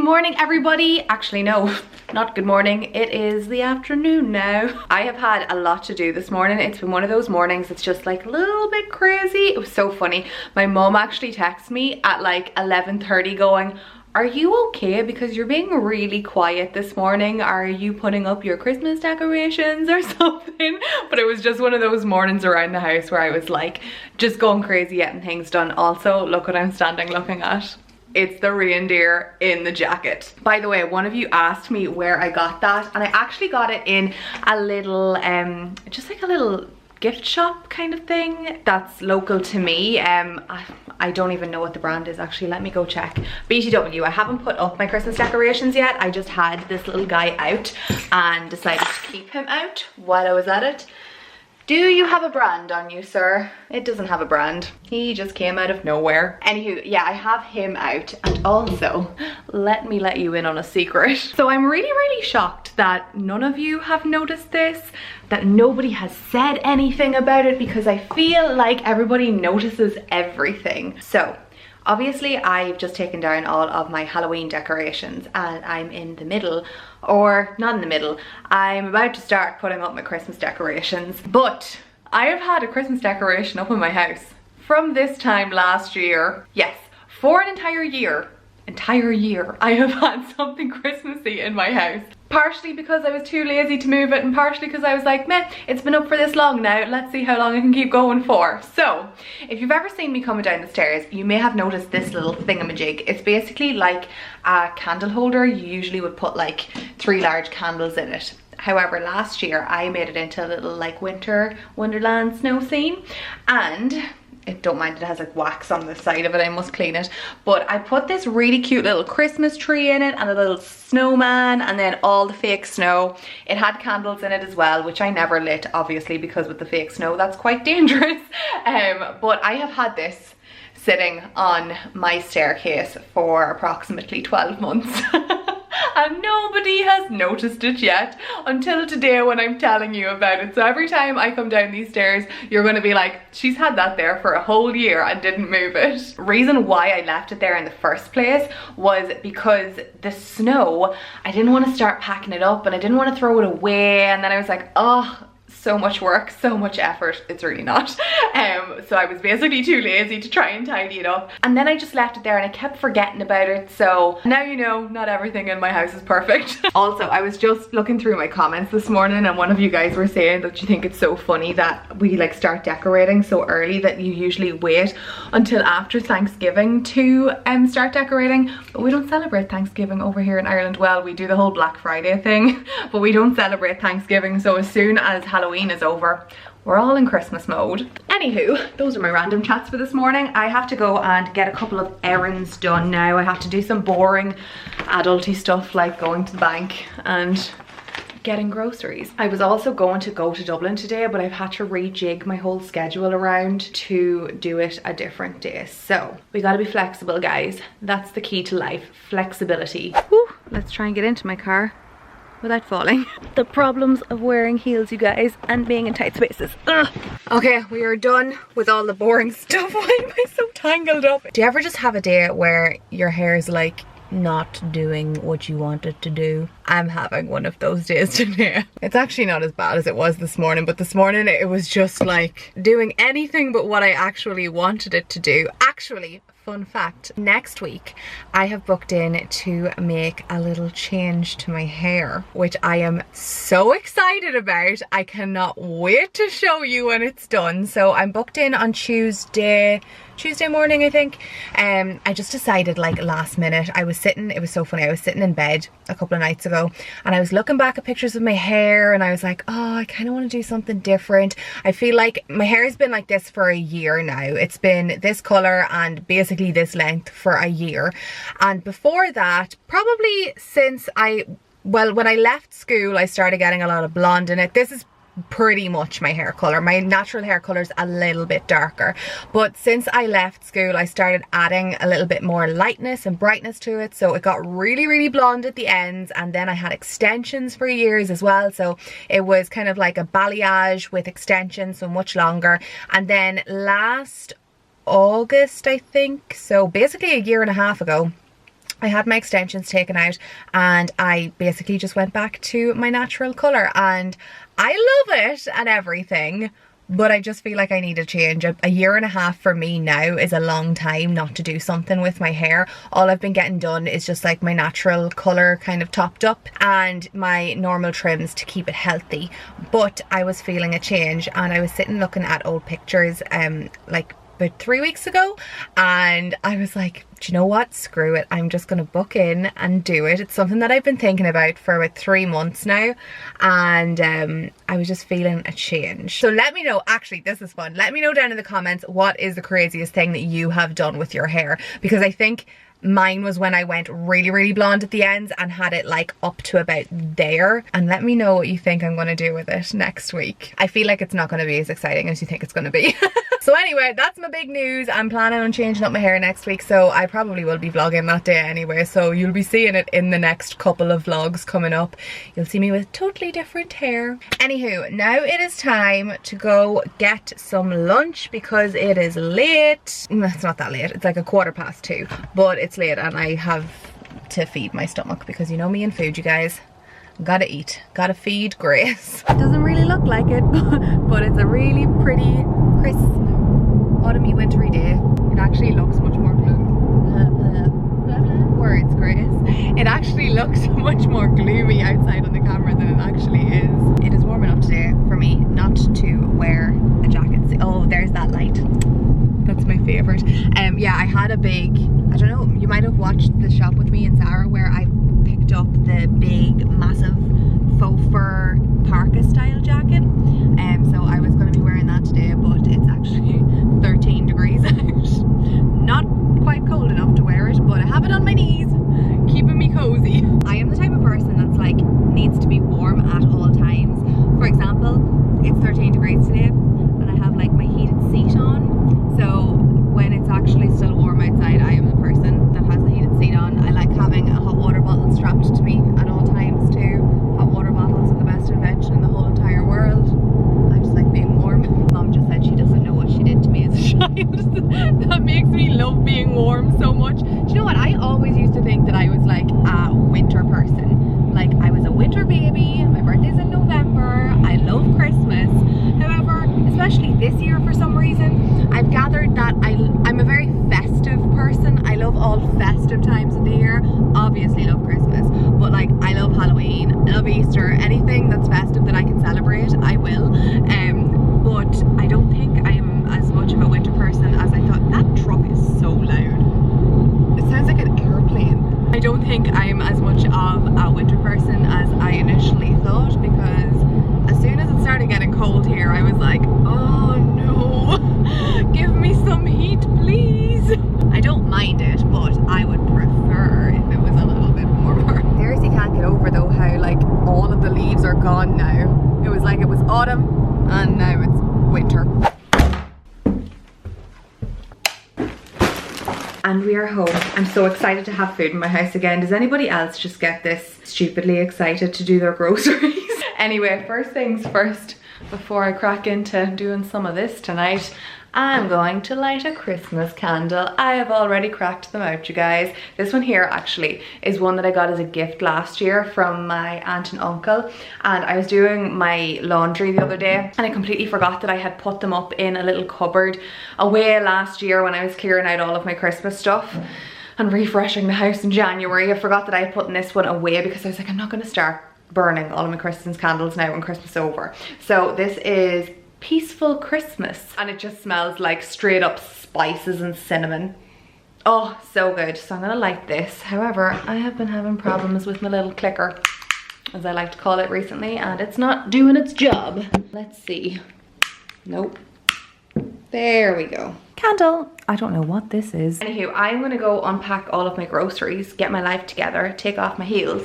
morning everybody. Actually no, not good morning, it is the afternoon now. I have had a lot to do this morning. It's been one of those mornings that's just like a little bit crazy. It was so funny. My mom actually texted me at like 11:30 going, are you okay? Because you're being really quiet this morning. Are you putting up your Christmas decorations or something? But it was just one of those mornings around the house where I was like just going crazy getting things done. Also, look what I'm standing looking at. It's the reindeer in the jacket. By the way, one of you asked me where I got that, and I actually got it in a little, just like a little gift shop kind of thing that's local to me. I don't even know what the brand is actually. Let me go check. BTW. I haven't put up my Christmas decorations yet. I just had this little guy out and decided to keep him out while I was at it. Do you have a brand on you, sir? It doesn't have a brand. He just came out of nowhere. Anywho, yeah, I have him out. And also, let me let you in on a secret. So I'm really shocked that none of you have noticed this, that nobody has said anything about it, because I feel like everybody notices everything. So, obviously I've just taken down all of my Halloween decorations and I'm in the middle, or not in the middle, I'm about to start putting up my Christmas decorations. But I have had a Christmas decoration up in my house from this time last year. Yes, for an entire year I have had something Christmassy in my house. Partially because I was too lazy to move it, and partially because I was like, meh, it's been up for this long now, let's see how long I can keep going for. So, if you've ever seen me coming down the stairs, you may have noticed this little thingamajig. It's basically like a candle holder. You usually would put like 3 large candles in it. However, last year I made it into a little like winter wonderland snow scene, and don't mind, it has like wax on the side of it, I must clean it. But I put this really cute little Christmas tree in it and a little snowman and then all the fake snow. It had candles in it as well, which I never lit obviously, because with the fake snow that's quite dangerous. But I have had this sitting on my staircase for approximately 12 months. And nobody has noticed it yet until today when I'm telling you about it. So every time I come down these stairs, you're going to be like, she's had that there for a whole year and didn't move it. Reason why I left it there in the first place was because the snow, I didn't want to start packing it up and I didn't want to throw it away. And then I was like, oh, so much work, so much effort. It's really not. So I was basically too lazy to try and tidy it up, and then I just left it there and I kept forgetting about it. So now you know, not everything in my house is perfect. Also, I was just looking through my comments this morning and one of you guys were saying that you think it's so funny that we like start decorating so early, that you usually wait until after Thanksgiving to start decorating. But we don't celebrate Thanksgiving over here in Ireland. Well, we do the whole Black Friday thing, but we don't celebrate Thanksgiving. So as soon as Halloween is over, we're all in Christmas mode. Anywho, those are my random chats for this morning. I have to go and get a couple of errands done now. I have to do some boring adulty stuff like going to the bank and getting groceries. I was also going to go to Dublin today, but I've had to rejig my whole schedule around to do it a different day. So we gotta be flexible, guys. That's the key to life, flexibility. Whew, let's try and get into my car without falling. The problems of wearing heels, you guys, and being in tight spaces. Ugh. Okay, we are done with all the boring stuff. Why am I so tangled up? Do you ever just have a day where your hair is like not doing what you want it to do? I'm having one of those days today. It's actually not as bad as it was this morning, but this morning it was just like doing anything but what I actually wanted it to do. Actually, fun fact, next week I have booked in to make a little change to my hair, which I am so excited about. I cannot wait to show you when it's done. So I'm booked in on Tuesday morning, I think. I just decided like last minute. I was sitting, it was so funny, I was sitting in bed a couple of nights ago and I was looking back at pictures of my hair and I was like, oh, I kind of want to do something different. I feel like my hair has been like this for a year now. It's been this color and basically this length for a year. And before that, probably since when I left school, I started getting a lot of blonde in it. This is pretty much my hair color. My natural hair color is a little bit darker, but since I left school I started adding a little bit more lightness and brightness to it, so it got really blonde at the ends. And then I had extensions for years as well, so it was kind of like a balayage with extensions, so much longer. And then last August, I think, so basically a year and a half ago, I had my extensions taken out and I basically just went back to my natural colour, and I love it and everything, but I just feel like I need a change. A year and a half for me now is a long time not to do something with my hair. All I've been getting done is just like my natural colour kind of topped up and my normal trims to keep it healthy. But I was feeling a change, and I was sitting looking at old pictures like about 3 weeks ago, and I was like, do you know what, screw it, I'm just gonna book in and do it. It's something that I've been thinking about for about 3 months now, and I was just feeling a change. So let me know, actually this is fun, let me know down in the comments what is the craziest thing that you have done with your hair, because I think mine was when I went really blonde at the ends and had it like up to about there. And let me know what you think I'm going to do with it next week. I feel like it's not going to be as exciting as you think it's going to be. So anyway, that's my big news. I'm planning on changing up my hair next week, so I probably will be vlogging that day anyway, so you'll be seeing it in the next couple of vlogs coming up. You'll see me with totally different hair. Anywho, now it is time to go get some lunch because it is late. It's not that late, it's like 2:15, but it's late and I have to feed my stomach because you know me and food, you guys. Gotta eat, gotta feed Grace. It doesn't really look like it, but it's a really pretty, crisp, autumny, wintry day. It actually looks much more gloomy. Words, Grace. It actually looks much more gloomy outside on the camera than it actually is. It is warm enough today for me not to wear a jacket. Oh, there's that light. That's my favourite. Yeah, I had a big, I don't know, you might have watched the shop with me and Sarah where I picked up the big, massive faux fur parka style jacket. So I was going to be wearing that today, but it's actually 13 degrees out. Not quite cold enough to wear it, but I have it on my knees, keeping me cozy. I am the type of person that's like, needs to be warm at all times. For example, it's 13 degrees today, and I have like my heated seat on. So when it's actually still warm outside, I am the person that has the heated seat on. I like having a hot water bottle strapped to me at all times too. Hot water bottles are the best invention in the whole entire world. I just like being warm. Mom just said she doesn't know what she did to me as a child. That makes me love being warm so much. Do you know what? I always used to think that I was like a winter person. Like I was a winter baby. My birthday's in November. I love Christmas. However, especially this year for some reason, I've gathered that I'm a very festive person. I love all festive times of the year. Obviously love Christmas, but like I love Halloween, I love Easter, anything that's festive that I can celebrate, I will. But I don't think I'm as much of a winter person as I thought. That truck is so loud. It sounds like an airplane. I don't think I'm as much of a winter person as I initially thought, because as soon as it started getting cold here, I was like, oh no, give me some heat please. I don't mind it, but I would prefer if it was a little bit warmer. Seriously can't get over though how like all of the leaves are gone now. It was like it was autumn and now it's winter. And we are home. I'm so excited to have food in my house again. Does anybody else just get this stupidly excited to do their groceries? Anyway, first things first, before I crack into doing some of this tonight, I'm going to light a Christmas candle. I have already cracked them out, you guys. This one here actually is one that I got as a gift last year from my aunt and uncle, and I was doing my laundry the other day and I completely forgot that I had put them up in a little cupboard away last year when I was clearing out all of my Christmas stuff and refreshing the house in January. I forgot that I had put this one away because I was like, I'm not going to start burning all of my Christmas candles now when Christmas is over. So this is Peaceful Christmas, and it just smells like straight up spices and cinnamon. Oh, so good. So I'm gonna light this. However, I have been having problems with my little clicker, as I like to call it recently, and it's not doing its job. Let's see. Nope. There we go. Candle. I don't know what this is. Anywho, I'm gonna go unpack all of my groceries, get my life together, take off my heels,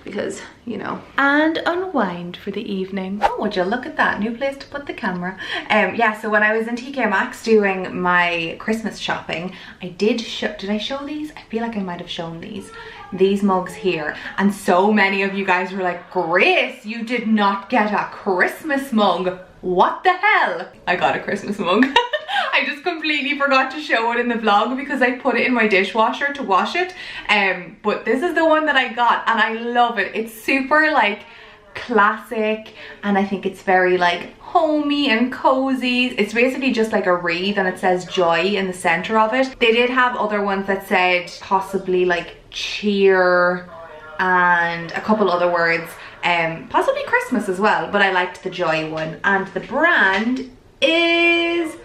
because, you know, and unwind for the evening. Oh, would you look at that, new place to put the camera. Yeah, so when I was in TK Maxx doing my Christmas shopping, I did I show these? I feel like I might have shown these mugs here, and so many of you guys were like, Grace, you did not get a Christmas mug. What the hell? I got a Christmas mug. I I just completely forgot to show it in the vlog because I put it in my dishwasher to wash it. But this is the one that I got and I love it. It's super like classic and I think it's very like homey and cozy. It's basically just like a wreath and it says joy in the center of it. They did have other ones that said possibly like cheer and a couple other words, possibly Christmas as well, but I liked the joy one. And the brand is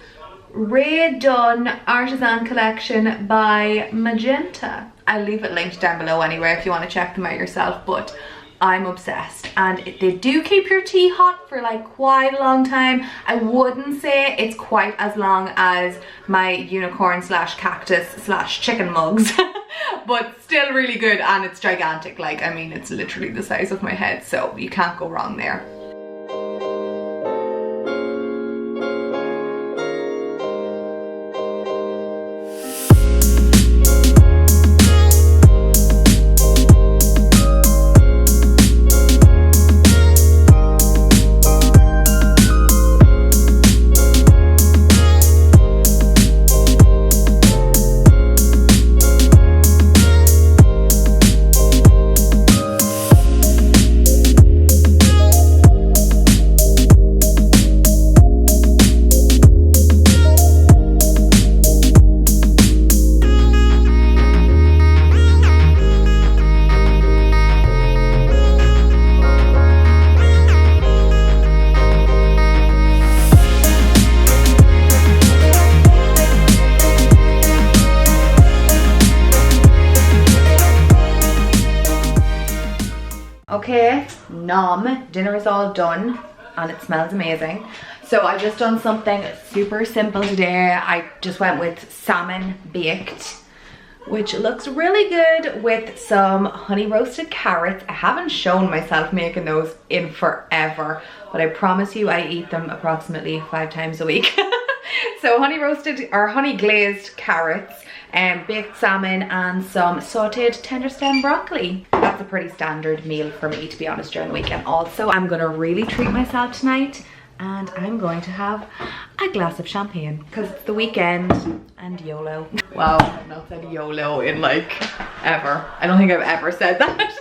Ray Dunn Artisan Collection by Magenta. I'll leave it linked down below anyway if you want to check them out yourself, but I'm obsessed. And they do keep your tea hot for like quite a long time. I wouldn't say it's quite as long as my unicorn slash cactus slash chicken mugs, but still really good, and it's gigantic. Like, I mean, it's literally the size of my head, so you can't go wrong there. Okay, nom, dinner is all done and it smells amazing. So I just done something super simple today. I just went with salmon baked, which looks really good, with some honey roasted carrots. I haven't shown myself making those in forever, but I promise you I eat them approximately 5 times a week. So honey roasted or honey glazed carrots, baked salmon and some sauteed tender stem broccoli. That's a pretty standard meal for me, to be honest, during the weekend. Also, I'm gonna really treat myself tonight and I'm going to have a glass of champagne because it's the weekend and YOLO. Wow, I've not said YOLO in like ever. I don't think I've ever said that.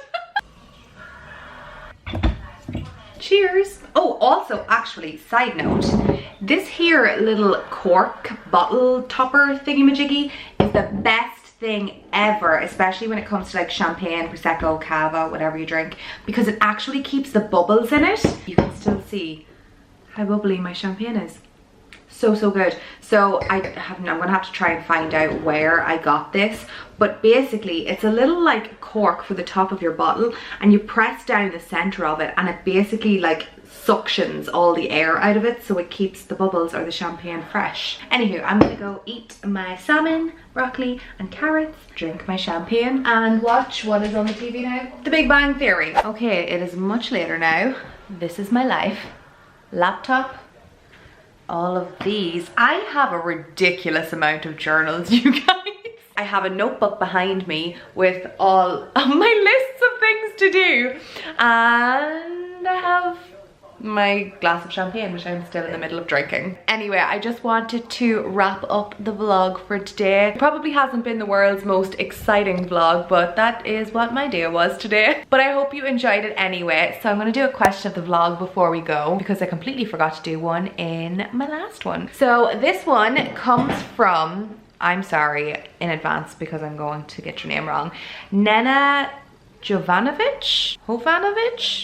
Cheers. Oh, also, actually, side note, this here little cork bottle topper thingy-majiggy is the best thing ever, especially when it comes to like champagne, prosecco, cava, whatever you drink, because it actually keeps the bubbles in it. You can still see how bubbly my champagne is. So good. So I'm gonna have to try and find out where I got this, but basically it's a little like cork for the top of your bottle and you press down the center of it and it basically like suctions all the air out of it, so it keeps the bubbles or the champagne fresh. Anywho, I'm gonna go eat my salmon, broccoli and carrots, drink my champagne and watch what is on the TV now. The Big Bang Theory. Okay, it is much later now. This is my life. Laptop, all of these. I have a ridiculous amount of journals, you guys. I have a notebook behind me with all of my lists of things to do, and I have my glass of champagne, which I'm still in the middle of drinking. Anyway, I just wanted to wrap up the vlog for today. It probably hasn't been the world's most exciting vlog, but that is what my day was today. But I hope you enjoyed it anyway. So I'm gonna do a question of the vlog before we go, because I completely forgot to do one in my last one. So this one comes from, I'm sorry in advance because I'm going to get your name wrong, Nena Jovanovic?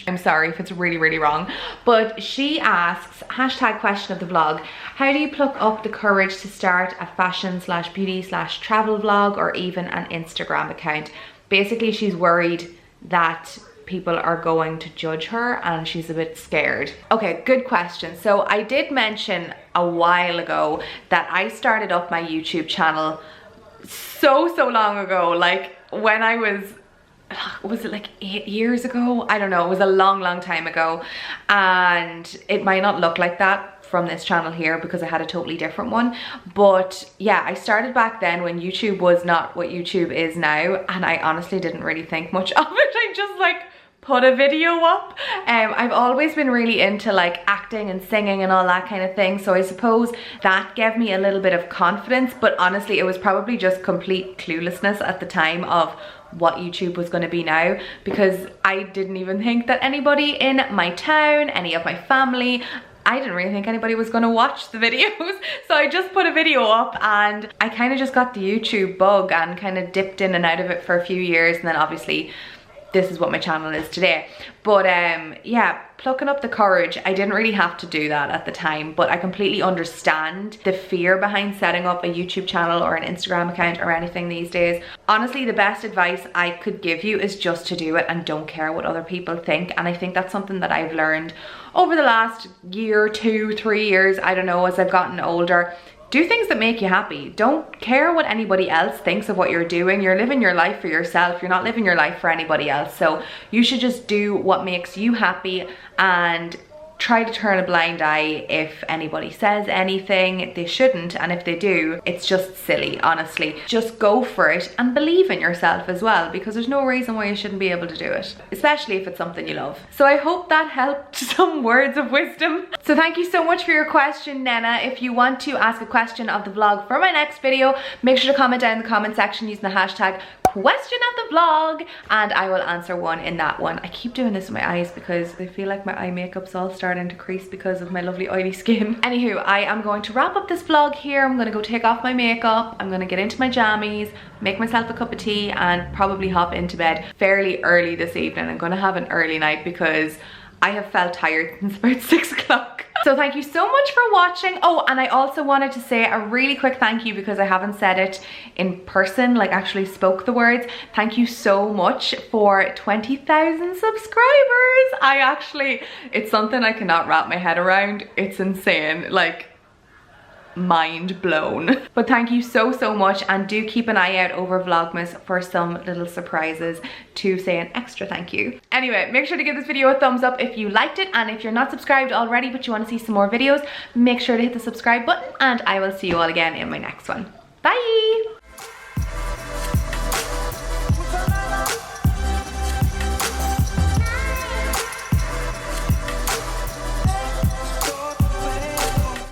I'm sorry if it's really wrong, but she asks, hashtag question of the vlog, how do you pluck up the courage to start a fashion slash beauty slash travel vlog or even an Instagram account? Basically, she's worried that people are going to judge her and she's a bit scared. Okay, good question. So I did mention a while ago that I started up my YouTube channel so long ago, like when I was it like 8 years ago? I don't know, it was a long time ago, and it might not look like that from this channel here because I had a totally different one, but yeah, I started back then when YouTube was not what YouTube is now, and I honestly didn't really think much of it. I just like put a video up. I've always been really into like acting and singing and all that kind of thing, so I suppose that gave me a little bit of confidence, but honestly it was probably just complete cluelessness at the time of what YouTube was going to be now, because I didn't even think that anybody in my town, any of my family, I didn't really think anybody was gonna watch the videos. So I just put a video up and I kind of just got the YouTube bug and kind of dipped in and out of it for a few years, and then obviously this is what my channel is today. But yeah, plucking up the courage, I didn't really have to do that at the time, but I completely understand the fear behind setting up a YouTube channel or an Instagram account or anything these days. Honestly, the best advice I could give you is just to do it and don't care what other people think. And I think that's something that I've learned over the last year, 2, 3 years, I don't know, as I've gotten older. Do things that make you happy. Don't care what anybody else thinks of what you're doing. You're living your life for yourself. You're not living your life for anybody else. So you should just do what makes you happy and try to turn a blind eye if anybody says anything. They shouldn't, and if they do, it's just silly, honestly. Just go for it and believe in yourself as well, because there's no reason why you shouldn't be able to do it, especially if it's something you love. So I hope that helped. Some words of wisdom. So thank you so much for your question, Nena. If you want to ask a question of the vlog for my next video, make sure to comment down in the comment section using the hashtag question of the vlog, and I will answer one in that one. I keep doing this with my eyes because I feel like my eye makeup's all starting to crease because of my lovely oily skin. Anywho, I am going to wrap up this vlog here. I'm gonna go take off my makeup. I'm gonna get into my jammies, make myself a cup of tea, and probably hop into bed fairly early this evening. I'm gonna have an early night because I have felt tired since about 6 o'clock. So thank you so much for watching. Oh, and I also wanted to say a really quick thank you because I haven't said it in person, like actually spoke the words. Thank you so much for 20,000 subscribers. It's something I cannot wrap my head around. It's insane, like mind blown. But thank you so much, and do keep an eye out over Vlogmas for some little surprises to say an extra thank you. Anyway, make sure to give this video a thumbs up if you liked it, and if you're not subscribed already but you want to see some more videos, make sure to hit the subscribe button, and I will see you all again in my next one. Bye!